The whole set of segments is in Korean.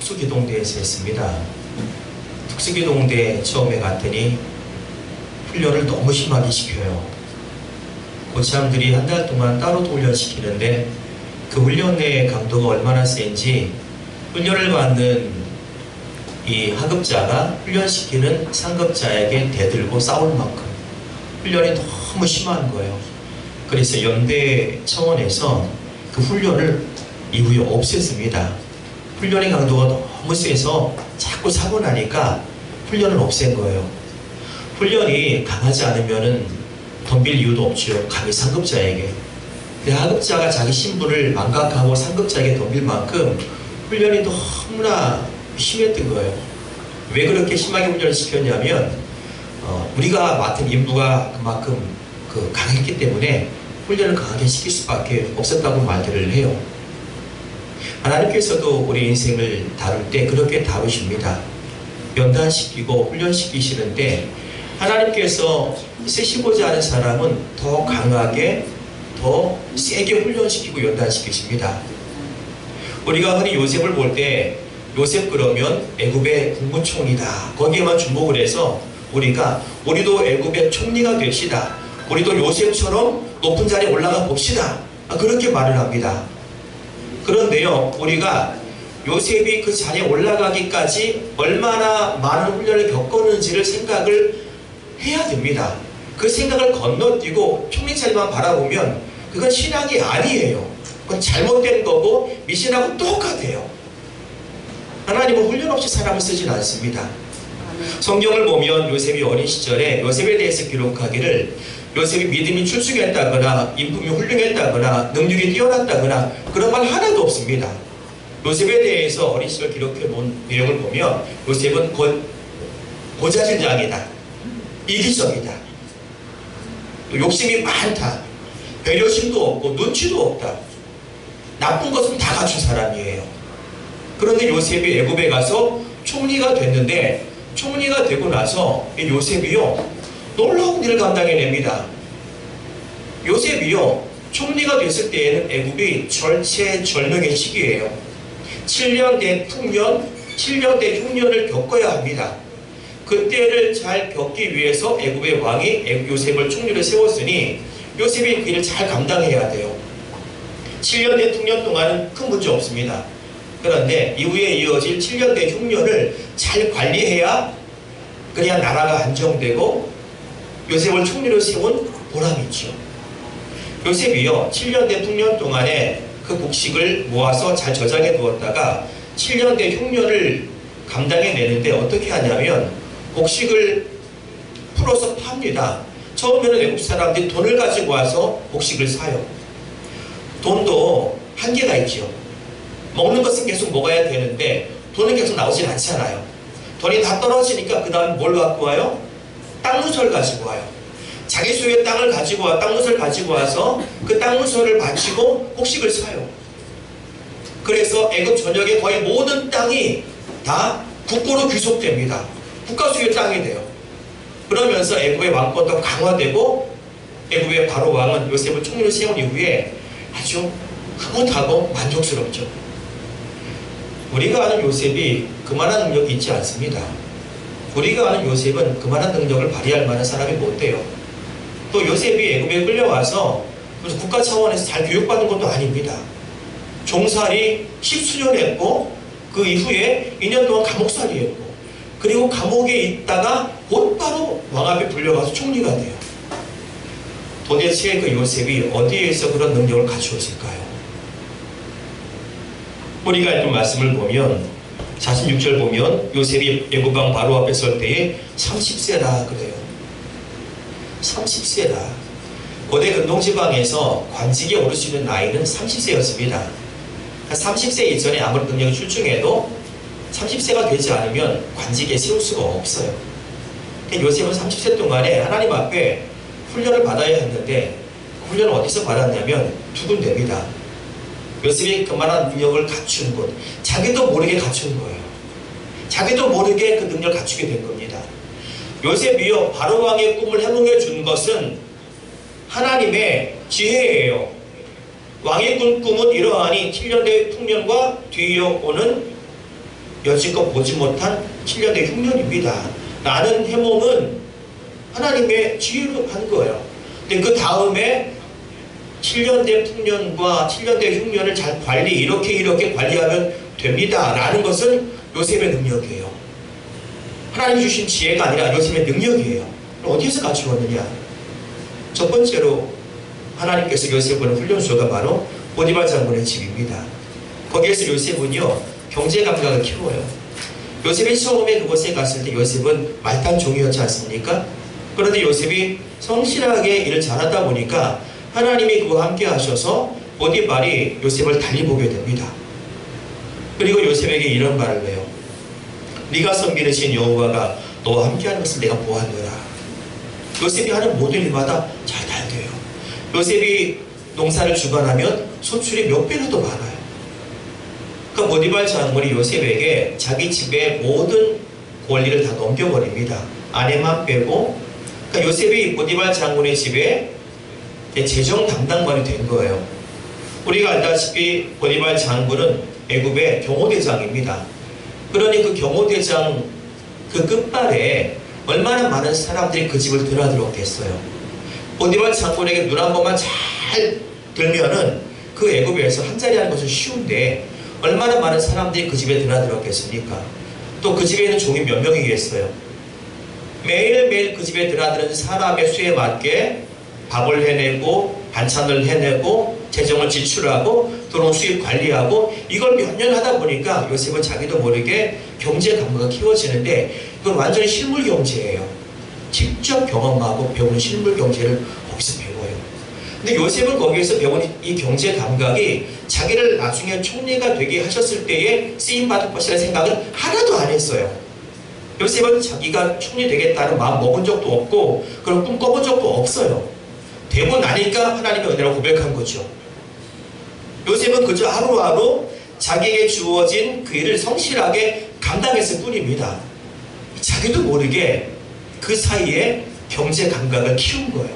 특수기동대에서 했습니다. 특수기동대 처음에 갔더니 훈련을 너무 심하게 시켜요. 고참들이 한 달 동안 따로 훈련시키는데 그 훈련 내의 강도가 얼마나 센지 훈련을 받는 이 하급자가 훈련시키는 상급자에게 대들고 싸울 만큼 훈련이 너무 심한 거예요. 그래서 연대 청원에서 그 훈련을 이후에 없앴습니다. 훈련의 강도가 너무 세서 자꾸 사고 나니까 훈련을 없앤 거예요. 훈련이 강하지 않으면은 덤빌 이유도 없죠. 감히 상급자에게. 하급자가 자기 신분을 망각하고 상급자에게 덤빌 만큼 훈련이 너무나 심했던 거예요. 왜 그렇게 심하게 훈련을 시켰냐면 우리가 맡은 임무가 그만큼 강했기 때문에 훈련을 강하게 시킬 수밖에 없었다고 말들을 해요. 하나님께서도 우리 인생을 다룰 때 그렇게 다루십니다. 연단시키고 훈련시키시는데 하나님께서 쓰시고자 하는 사람은 더 강하게 더 세게 훈련시키고 연단시키십니다. 우리가 흔히 요셉을 볼 때 요셉 그러면 애굽의 국무총리다 거기에만 주목을 해서 우리도 애굽의 총리가 됩시다. 우리도 요셉처럼 높은 자리에 올라가 봅시다. 그렇게 말을 합니다. 그런데요, 우리가 요셉이 그 자리에 올라가기까지 얼마나 많은 훈련을 겪었는지를 생각을 해야 됩니다. 그 생각을 건너뛰고 총리 자리만 바라보면 그건 신앙이 아니에요. 그건 잘못된 거고 미신하고 똑같아요. 하나님은 훈련 없이 사람을 쓰진 않습니다. 성경을 보면 요셉이 어린 시절에 요셉에 대해서 기록하기를 요셉이 믿음이 출중했다거나 인품이 훌륭했다거나 능력이 뛰어났다거나 그런 말 하나도 없습니다. 요셉에 대해서 어린 시절 기록해 놓은 내용을 보면 요셉은 고자질장이다, 이기적이다, 또 욕심이 많다, 배려심도 없고 눈치도 없다, 나쁜 것은 다 갖춘 사람이에요. 그런데 요셉이 애굽에 가서 총리가 됐는데 총리가 되고 나서 이 요셉이요 놀라운 일을 감당해냅니다. 요셉이요 총리가 됐을 때에는 애굽이 절체절명의 시기예요. 7년 된 풍년, 7년 된 흉년을 겪어야 합니다. 그때를 잘 겪기 위해서 애굽의 왕이 요셉을 총리로 세웠으니 요셉이 그 일을 잘 감당해야 돼요. 7년 된 풍년 동안은 큰 문제 없습니다. 그런데 이후에 이어질 7년 된 흉년을 잘 관리해야 그래야 나라가 안정되고 요셉을 총리로 세운 보람이 있죠. 요셉이요 7년 된 풍년 동안에 그 곡식을 모아서 잘 저장해 두었다가 7년 된 흉년을 감당해내는데 어떻게 하냐면 곡식을 풀어서 팝니다. 처음에는 애국 사람들이 돈을 가지고 와서 곡식을 사요. 돈도 한계가 있죠. 먹는 것은 계속 먹어야 되는데 돈은 계속 나오진 않잖아요. 돈이 다 떨어지니까 그 다음에 뭘 갖고 와요? 땅문서를 가지고 와요. 자기 소유의 땅을 가지고 땅문서를 가지고 와서 그 땅문서를 바치고 곡식을 사요. 그래서 애굽 전역의 거의 모든 땅이 다 국고로 귀속됩니다. 국가 소유의 땅이 돼요. 그러면서 애굽의 왕권도 강화되고 애굽의 바로 왕은 요셉을 총리로 세운 이후에 아주 흐뭇하고 만족스럽죠. 우리가 아는 요셉이 그만한 능력이 있지 않습니다. 우리가 아는 요셉은 그만한 능력을 발휘할 만한 사람이 못 돼요. 또 요셉이 애굽에 끌려와서 국가 차원에서 잘 교육받은 것도 아닙니다. 종살이 10수년 했고 그 이후에 2년 동안 감옥살이 했고 그리고 감옥에 있다가 곧바로 왕 앞에 불려가서 총리가 돼요. 도대체 그 요셉이 어디에서 그런 능력을 갖추었을까요? 우리가 읽은 말씀을 보면 46절 보면 요셉이 애굽왕 바로 앞에 설 때에 30세다 그래요. 30세다. 고대 근동지방에서 관직에 오를 수 있는 나이는 30세였습니다. 30세 이전에 아무리 능력이 출중해도 30세가 되지 않으면 관직에 세울 수가 없어요. 요셉은 30세 동안에 하나님 앞에 훈련을 받아야 했는데 그 훈련을 어디서 받았냐면 두 군데입니다. 요셉이 그만한 능력을 갖춘 곳, 자기도 모르게 갖춘 거예요. 자기도 모르게 그 능력을 갖추게 된 겁니다. 요셉이요 바로왕의 꿈을 해몽해 준 것은 하나님의 지혜예요. 왕의 꿈은 이러하니 7년의 풍년과 뒤이어오는 여지껏 보지 못한 7년 대 흉년입니다. 라는 해몽은 하나님의 지혜로 한 거예요. 근데 그 다음에 7년 대 풍년과 7년 대 흉년을 잘 이렇게 관리하면 됩니다. 라는 것은 요셉의 능력이에요. 하나님이 주신 지혜가 아니라 요셉의 능력이에요. 어디에서 갖추었느냐? 첫 번째로 하나님께서 요셉을 보낸 훈련소가 바로 보디발 장군의 집입니다. 거기에서 요셉은요, 경제 감각을 키워요. 요셉이 처음에 그곳에 갔을 때 요셉은 말단 종이었지 않습니까? 그런데 요셉이 성실하게 일을 잘하다 보니까 하나님이 그와 함께 하셔서 보디발이 요셉을 달리 보게 됩니다. 그리고 요셉에게 이런 말을 해요. 네가 섬기는 신 여호와가 너와 함께하는 것을 내가 보았노라. 요셉이 하는 모든 일마다 잘 돼요. 요셉이 농사를 주관하면 소출이 몇 배나 더 많아요. 그 보디발 장군이 요셉에게 자기 집의 모든 권리를 다 넘겨버립니다. 아내만 빼고. 그러니까 요셉이 보디발 장군의 집에 재정 담당관이 된 거예요. 우리가 알다시피 보디발 장군은 애굽의 경호대장입니다. 그러니 그 경호대장 그 끝발에 얼마나 많은 사람들이 그 집을 드나들었겠어요. 보디발 장군에게 눈 한 번만 잘 들면은 그 애굽에서 한 자리 하는 것은 쉬운데 얼마나 많은 사람들이 그 집에 드나들었겠습니까? 또 그 집에 있는 종이 몇 명이겠어요? 매일매일 그 집에 드나드는 사람의 수에 맞게 밥을 해내고 반찬을 해내고 재정을 지출하고 들어온 수입 관리하고 이걸 몇 년 하다 보니까 요셉은 자기도 모르게 경제 감각이 키워지는데 이건 완전히 실물 경제예요. 직접 경험하고 배우는 실물 경제를 거기서 배워요. 근데 요셉은 거기에서 배운 이 경제 감각이 자기를 나중에 총리가 되게 하셨을 때에 쓰임받을 것이라는 생각은 하나도 안 했어요. 요셉은 자기가 총리 되겠다는 마음 먹은 적도 없고 그런 꿈 꿔본 적도 없어요. 되고 나니까 하나님의 은혜라고 고백한 거죠. 요셉은 그저 하루하루 자기에게 주어진 그 일을 성실하게 감당했을 뿐입니다. 자기도 모르게 그 사이에 경제 감각을 키운 거예요.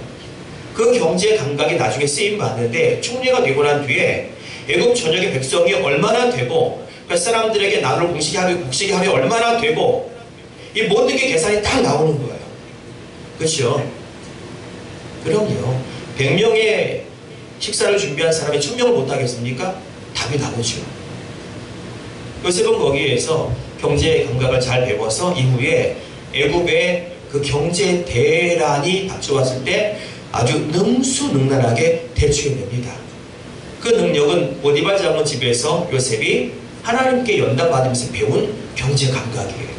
그 경제 감각이 나중에 쓰임받는데 총리가 되고 난 뒤에 애굽 전역의 백성이 얼마나 되고 그 사람들에게 나를 곡식이 하면 얼마나 되고 이 모든 게 계산이 딱 나오는 거예요. 그렇죠? 그럼요. 100명의 식사를 준비한 사람이 1000명을 못하겠습니까? 답이 나오죠. 요셉은 거기에서 경제 감각을 잘 배워서 이후에 애굽의 그 경제 대란이 닥쳐왔을 때 아주 능수능란하게 대처해냅니다. 그 능력은 보디발 장군 집에서 요셉이 하나님께 연단받으면서 배운 경제 감각이에요.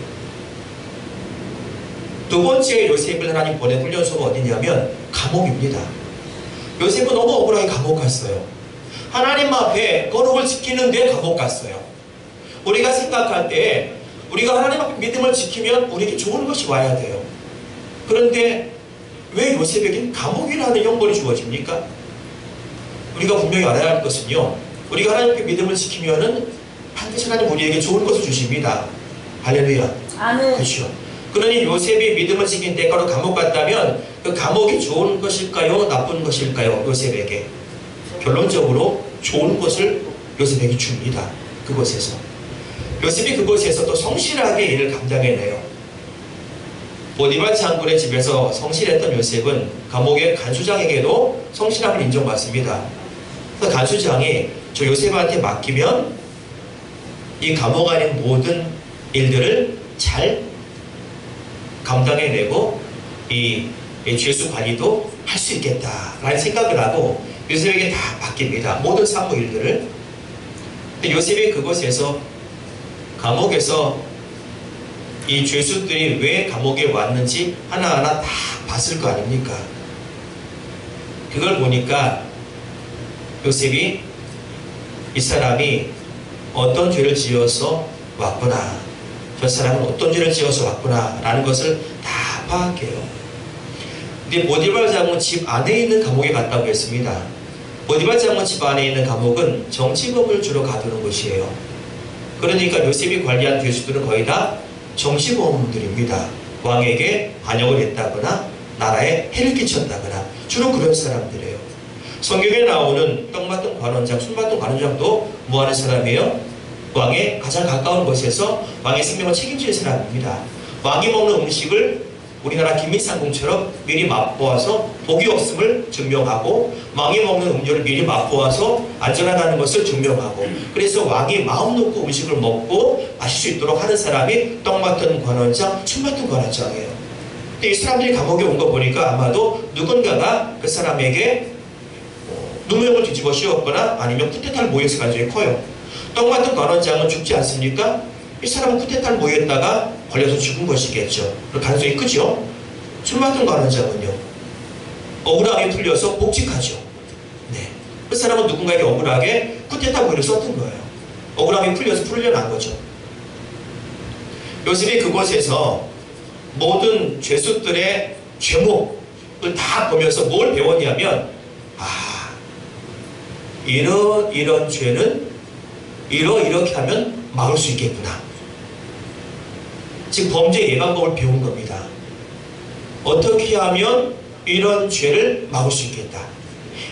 두 번째 요셉을 하나님 보낸 훈련소가 어디냐면 감옥입니다. 요셉은 너무 억울하게 감옥 갔어요. 하나님 앞에 거룩을 지키는데 감옥 갔어요. 우리가 생각할 때 우리가 하나님 앞에 믿음을 지키면 우리에게 좋은 것이 와야 돼요. 그런데 왜 요셉에게 감옥이라는 형벌이 주어집니까? 우리가 분명히 알아야 할 것은요, 우리가 하나님 앞에 믿음을 지키면은 반드시 하나님 우리에게 좋은 것을 주십니다. 할렐루야. 아멘. 그렇죠. 그러니 요셉이 믿음을 지킨 대가로 감옥 갔다면 그 감옥이 좋은 것일까요? 나쁜 것일까요? 요셉에게. 결론적으로 좋은 것을 요셉에게 줍니다. 그곳에서. 요셉이 그곳에서 또 성실하게 일을 감당해내요. 보디발 장군의 집에서 성실했던 요셉은 감옥의 간수장에게도 성실함을 인정받습니다. 그래서 간수장이 저 요셉한테 맡기면 이 감옥 안의 모든 일들을 잘 감당해내고 이 죄수 관리도 할 수 있겠다라는 생각을 하고 요셉에게 다 맡깁니다. 모든 사무 일들을. 근데 요셉이 그곳에서 감옥에서 이 죄수들이 왜 감옥에 왔는지 하나하나 다 봤을 거 아닙니까? 그걸 보니까 요셉이 이 사람이 어떤 죄를 지어서 왔구나, 저 사람은 어떤 죄를 지어서 왔구나 라는 것을 다 파악해요. 근데 보디발 장군 집 안에 있는 감옥에 갔다고 했습니다. 보디발 장군 집 안에 있는 감옥은 정치범을 주로 가두는 곳이에요. 그러니까 요셉이 관리한 죄수들은 거의 다 정치범들입니다. 왕에게 반역을 했다거나 나라에 해를 끼쳤다거나 주로 그런 사람들이에요. 성경에 나오는 떡 맡은 관원장, 술 맡은 관원장도 뭐 하는 사람이에요? 왕의 가장 가까운 곳에서 왕의 생명을 책임질 사람입니다. 왕이 먹는 음식을 우리나라 김일상궁처럼 미리 맛보아서 독이 없음을 증명하고, 왕이 먹는 음료를 미리 맛보아서 안전하다는 것을 증명하고, 그래서 왕이 마음 놓고 음식을 먹고 마실 수 있도록 하는 사람이 떡 맡은 관원장, 춤 맡은 관원장이에요. 근데 이 사람들이 감옥에 온 거 보니까 아마도 누군가가 그 사람에게 누명을 뒤집어 씌웠거나 아니면 쿠데타를 모의했을 가능성이 커요. 떡 맡은 관원장은 죽지 않습니까? 이 사람은 쿠데타를 모의했다가 걸려서 죽은 것이겠죠. 그 가능성이 크죠. 춤 맡은 관원장은요, 억울하게 풀려서 복직하죠. 네. 그 사람은 누군가에게 억울하게 쿠데타 모의를 썼던 거예요. 억울하게 풀려서 풀려난 거죠. 요셉이 그곳에서 모든 죄수들의 죄목을 다 보면서 뭘 배웠냐면, 이런 죄는 이렇게 하면 막을 수 있겠구나. 즉 범죄 예방법을 배운 겁니다. 어떻게 하면 이런 죄를 막을 수 있겠다.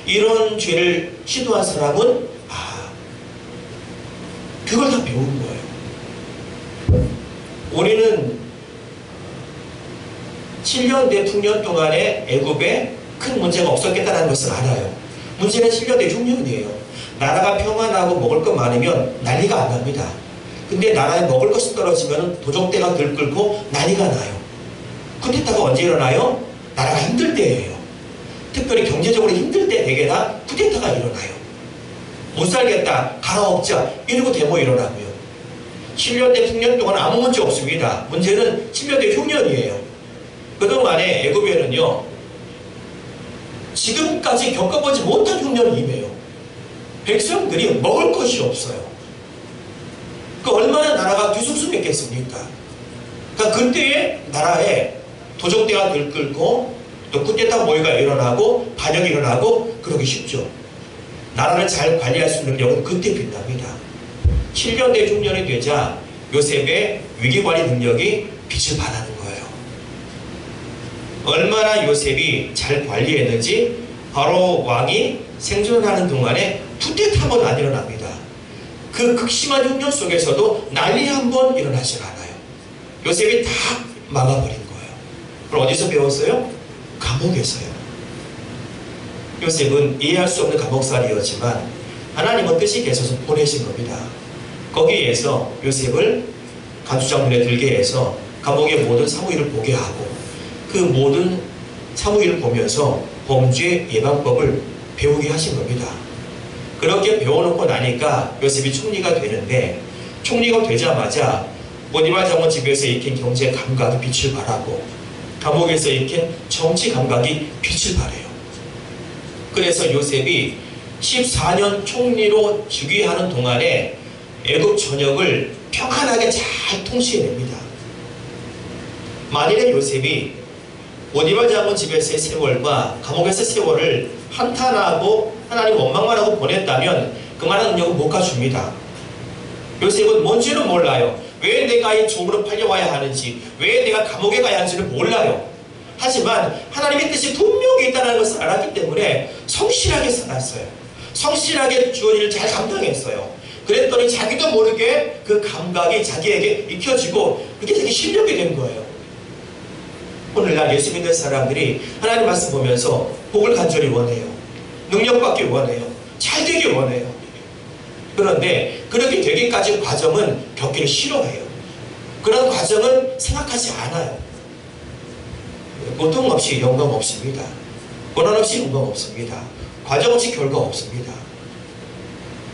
이런 죄를 시도한 사람은 그걸 다 배운 거예요. 우리는 7년 대 풍년 동안에 애굽에 큰 문제가 없었겠다는 것을 알아요. 문제는 7년 대 흉년이에요. 나라가 평안하고 먹을 것 많으면 난리가 안 납니다. 근데 나라에 먹을 것이 떨어지면 도적대가 들끓고 난리가 나요. 쿠데타가 언제 일어나요? 나라가 힘들 때예요. 특별히 경제적으로 힘들 때 대개나 쿠데타가 일어나요. 못 살겠다, 갈아엎자, 이러고 데모 일어나고요. 7년 대 풍년 동안 아무 문제 없습니다. 문제는 7년 대 흉년이에요. 그동안에 애굽에는요, 지금까지 겪어보지 못한 흉년이 임해요. 백성들이 먹을 것이 없어요. 그 얼마나 나라가 뒤숭숭했겠습니까? 그러니까 그때에 나라에 도적대가 들끓고 또 쿠데타 모의가 일어나고 반역이 일어나고 그러기 쉽죠. 나라를 잘 관리할 수 있는 능력은 그때 빛납니다. 7년 대 흉년이 되자 요셉의 위기관리 능력이 빛을 발하는 거예요. 얼마나 요셉이 잘 관리했는지 바로 왕이 생존하는 동안에 쿠데타는 안 일어납니다. 그 극심한 흉년 속에서도 난리 한 번 일어나지 않아요. 요셉이 다 막아버린 거예요. 그럼 어디서 배웠어요? 감옥에서요. 요셉은 이해할 수 없는 감옥살이였지만 하나님은 뜻이 계셔서 보내신 겁니다. 거기에서 요셉을 간수장문에 들게 해서 감옥의 모든 사무일을 보게 하고, 그 모든 사무일을 보면서 범죄 예방법을 배우게 하신 겁니다. 그렇게 배워놓고 나니까 요셉이 총리가 되는데, 총리가 되자마자 보디발 장군 집에서 익힌 경제 감각이 빛을 발하고 감옥에서 익힌 정치 감각이 빛을 발해요. 그래서 요셉이 14년 총리로 즉위하는 동안에 애굽 전역을 평안하게 잘 통치해냅니다. 만일에 요셉이 보디발 장군 집에서의 세월과 감옥에서의 세월을 한탄하고 하나님 원망만 하고 보냈다면 그만한 능력은 못 갖춥니다. 요셉은 뭔지는 몰라요. 왜 내가 이 종으로 팔려와야 하는지, 왜 내가 감옥에 가야 하는지는 몰라요. 하지만 하나님의 뜻이 분명히 있다는 것을 알았기 때문에 성실하게 살았어요. 성실하게 주어진 일을 잘 감당했어요. 그랬더니 자기도 모르게 그 감각이 자기에게 익혀지고 그게 되게 실력이 된 거예요. 오늘날 예수 믿는 사람들이 하나님 말씀 보면서 복을 간절히 원해요. 능력 받기 원해요. 잘 되기 원해요. 그런데 그렇게 되기까지 과정은 겪기를 싫어해요. 그런 과정은 생각하지 않아요. 고통 없이 영광 없습니다. 고난 없이 영광 없습니다. 과정 없이 결과 없습니다.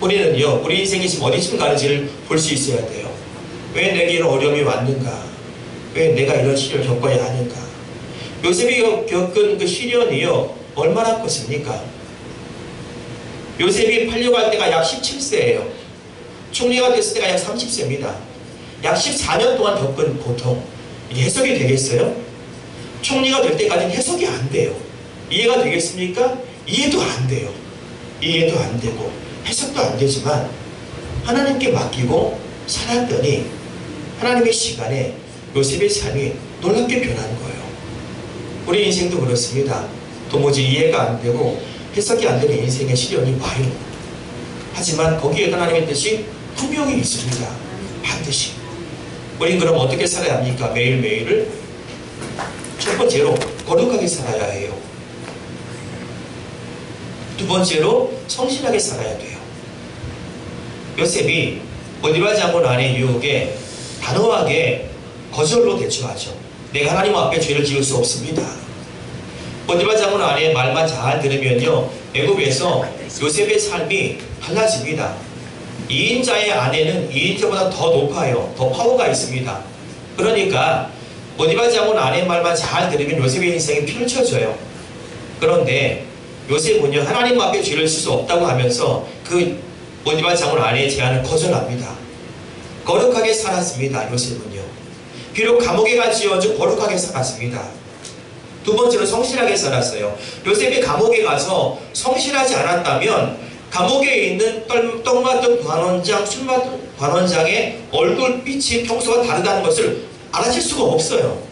우리는요, 우리 인생이 지금 어디쯤 가는지를 볼 수 있어야 돼요. 왜 내게 이런 어려움이 왔는가? 왜 내가 이런 시련을 겪어야 하는가? 요셉이 겪은 그 시련이요, 얼마나 컸습니까? 요셉이 팔려갈 때가 약 17세예요. 총리가 됐을 때가 약 30세입니다. 약 14년 동안 겪은 고통, 이게 해석이 되겠어요? 총리가 될 때까지는 해석이 안 돼요. 이해가 되겠습니까? 이해도 안 돼요. 이해도 안 되고 해석도 안 되지만 하나님께 맡기고 살았더니 하나님의 시간에 요셉의 삶이 놀랍게 변하는 거예요. 우리 인생도 그렇습니다. 도무지 이해가 안 되고 해석이 안 되는 인생의 시련이 와요. 하지만 거기에 하나님의 뜻이 분명히 있습니다. 반드시. 우린 그럼 어떻게 살아야 합니까? 매일매일을 첫 번째로 거룩하게 살아야 해요. 두 번째로 성실하게 살아야 돼요. 요셉이 보디발 장군 아내의 유혹에 단호하게 거절로 대처하죠. 내가 하나님 앞에 죄를 지을 수 없습니다. 보디발 장군 아내의 말만 잘 들으면요, 애굽에서 요셉의 삶이 달라집니다. 2인자의 아내는 2인자보다 더 높아요. 더 파워가 있습니다. 그러니까 보디발 장군 아내의 말만 잘 들으면 요셉의 인생이 펼쳐져요. 그런데 요셉은요, 하나님 앞에 죄를 질 수 없다고 하면서 그 보디발 장군 아내의 제안을 거절합니다. 거룩하게 살았습니다. 요셉은요. 비록 감옥에 갇히어도 거룩하게 살았습니다. 두 번째로 성실하게 살았어요. 요셉이 감옥에 가서 성실하지 않았다면 감옥에 있는 떡 맡은 관원장, 술 맡은 관원장의 얼굴빛이 평소와 다르다는 것을 알아챌 수가 없어요.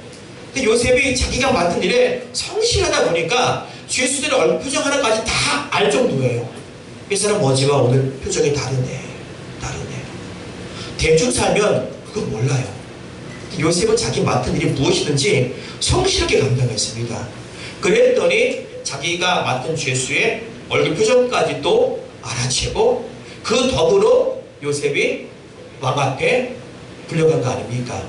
근데 요셉이 자기가 맡은 일에 성실하다 보니까 죄수들의 얼굴 표정 하나까지 다 알 정도예요. 이 사람 어제와 오늘 표정이 다르네. 대충 살면 그건 몰라요. 요셉은 자기 맡은 일이 무엇이든지 성실하게 감당했습니다. 그랬더니 자기가 맡은 죄수의 얼굴 표정까지도 알아채고 그 덕으로 요셉이 왕 앞에 불려간 거 아닙니까?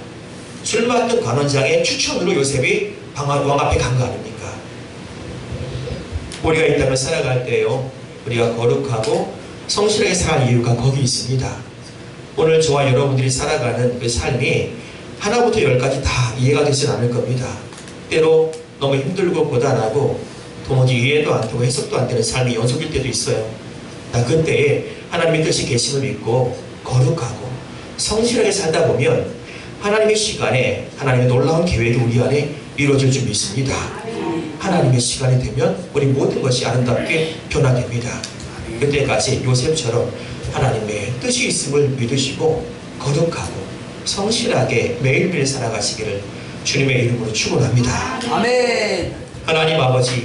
술 맡은 관원장의 추천으로 요셉이 왕 앞에 간 거 아닙니까? 우리가 이 땅을 살아갈 때요, 우리가 거룩하고 성실하게 살아갈 이유가 거기 있습니다. 오늘 저와 여러분들이 살아가는 그 삶이 하나부터 열까지 다 이해가 되진 않을 겁니다. 때로 너무 힘들고 고단하고 도무지 이해도 안 되고 해석도 안 되는 삶이 연속일 때도 있어요. 그때에 하나님의 뜻이 계심을 믿고 거룩하고 성실하게 살다 보면 하나님의 시간에 하나님의 놀라운 계획이 우리 안에 이루어질 줄 믿습니다. 하나님의 시간이 되면 우리 모든 것이 아름답게 변화됩니다. 그때까지 요셉처럼 하나님의 뜻이 있음을 믿으시고 거룩하고 성실하게 매일매일 살아가시기를 주님의 이름으로 축원합니다. 아멘. 하나님 아버지,